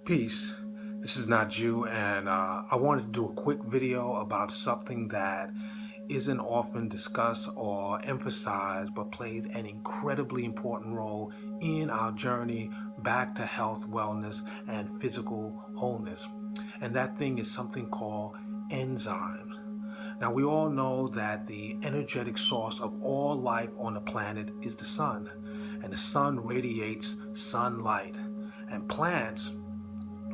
Peace. This is Naju, and I wanted to do a quick video about something that isn't often discussed or emphasized, but plays an incredibly important role in our journey back to health, wellness, and physical wholeness. And that thing is something called enzymes. Now, we all know that the energetic source of all life on the planet is the sun, and the sun radiates sunlight, and plants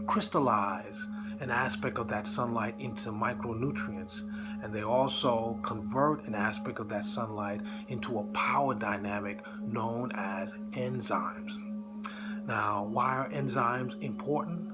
crystallize an aspect of that sunlight into micronutrients, and they also convert an aspect of that sunlight into a power dynamic known as enzymes. Now, why are enzymes important?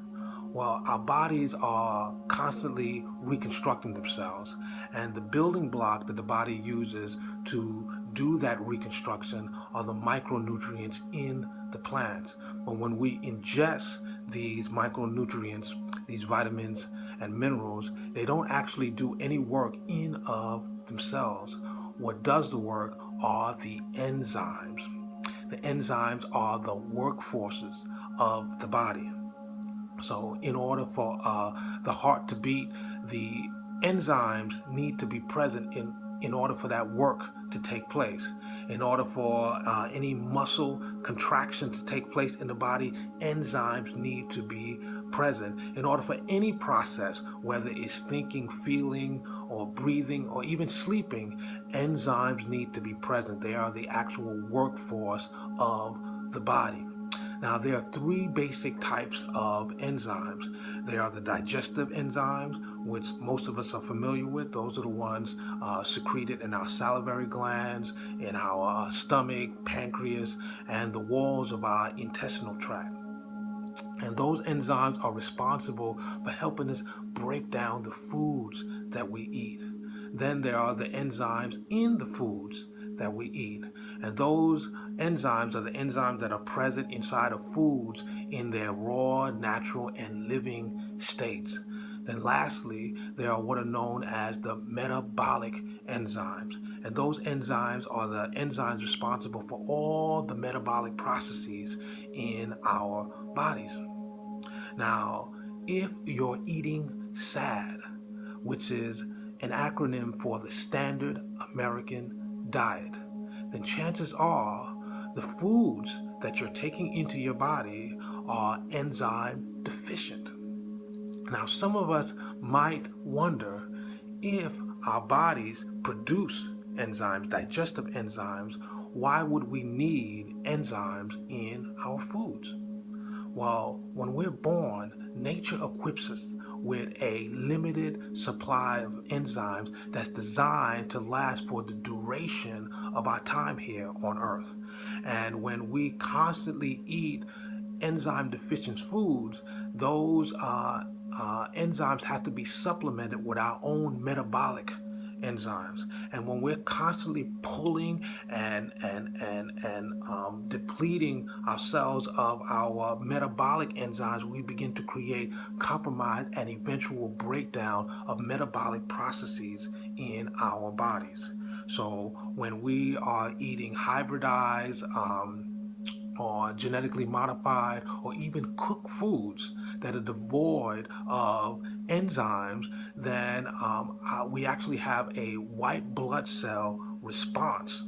Well, our bodies are constantly reconstructing themselves, and the building block that the body uses to do that reconstruction are the micronutrients in the plants. But when we ingest these micronutrients, these vitamins and minerals, they don't actually do any work in of themselves. What does the work are the enzymes. The enzymes are the workforces of the body. So in order for the heart to beat, the enzymes need to be present in order for that work to take place. In order for any muscle contraction to take place in the body, enzymes need to be present. In order for any process, whether it's thinking, feeling, or breathing, or even sleeping, enzymes need to be present. They are the actual workforce of the body. Now, there are three basic types of enzymes. There are the digestive enzymes, which most of us are familiar with. Those are the ones secreted in our salivary glands, in our stomach, pancreas, and the walls of our intestinal tract. And those enzymes are responsible for helping us break down the foods that we eat. Then there are the enzymes in the foods that we eat. And those enzymes are the enzymes that are present inside of foods in their raw, natural, and living states. Then lastly, there are what are known as the metabolic enzymes. And those enzymes are the enzymes responsible for all the metabolic processes in our bodies. Now, if you're eating SAD, which is an acronym for the Standard American Diet, then chances are the foods that you're taking into your body are enzyme deficient. Now, some of us might wonder, if our bodies produce enzymes, digestive enzymes, why would we need enzymes in our foods? Well, when we're born, nature equips us with a limited supply of enzymes that's designed to last for the duration of our time here on Earth. And when we constantly eat enzyme deficient foods, those enzymes have to be supplemented with our own metabolic enzymes. And when we're constantly pulling and depleting ourselves of our metabolic enzymes, we begin to create compromise and eventual breakdown of metabolic processes in our bodies. So when we are eating hybridized or genetically modified or even cooked foods that are devoid of enzymes, then we actually have a white blood cell response.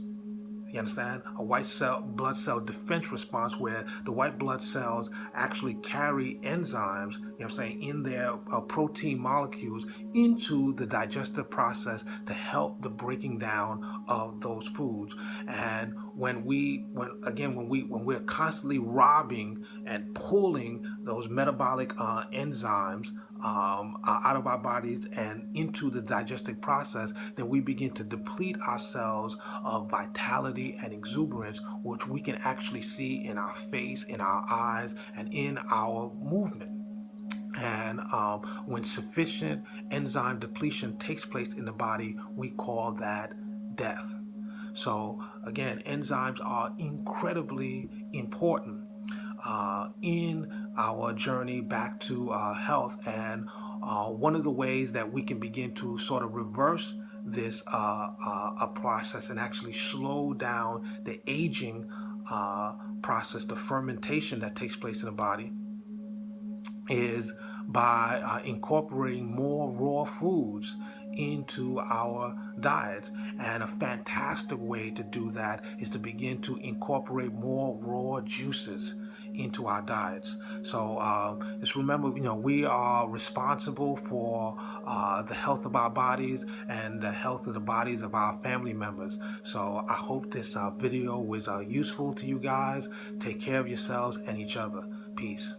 You understand? A blood cell defense response, where the white blood cells actually carry enzymes, in their protein molecules into the digestive process to help the breaking down of those foods. And when we're constantly robbing and pulling those metabolic enzymes out of our bodies and into the digestive process, then we begin to deplete ourselves of vitality and exuberance, which we can actually see in our face, in our eyes, and in our movement. And when sufficient enzyme depletion takes place in the body, we call that death. So again, enzymes are incredibly important in our journey back to health. And one of the ways that we can begin to sort of reverse this process and actually slow down the aging process, the fermentation that takes place in the body, is by incorporating more raw foods into our diets. And a fantastic way to do that is to begin to incorporate more raw juices into our diets. So just remember, we are responsible for the health of our bodies and the health of the bodies of our family members. So I hope this video was useful to you guys. Take care of yourselves and each other. Peace.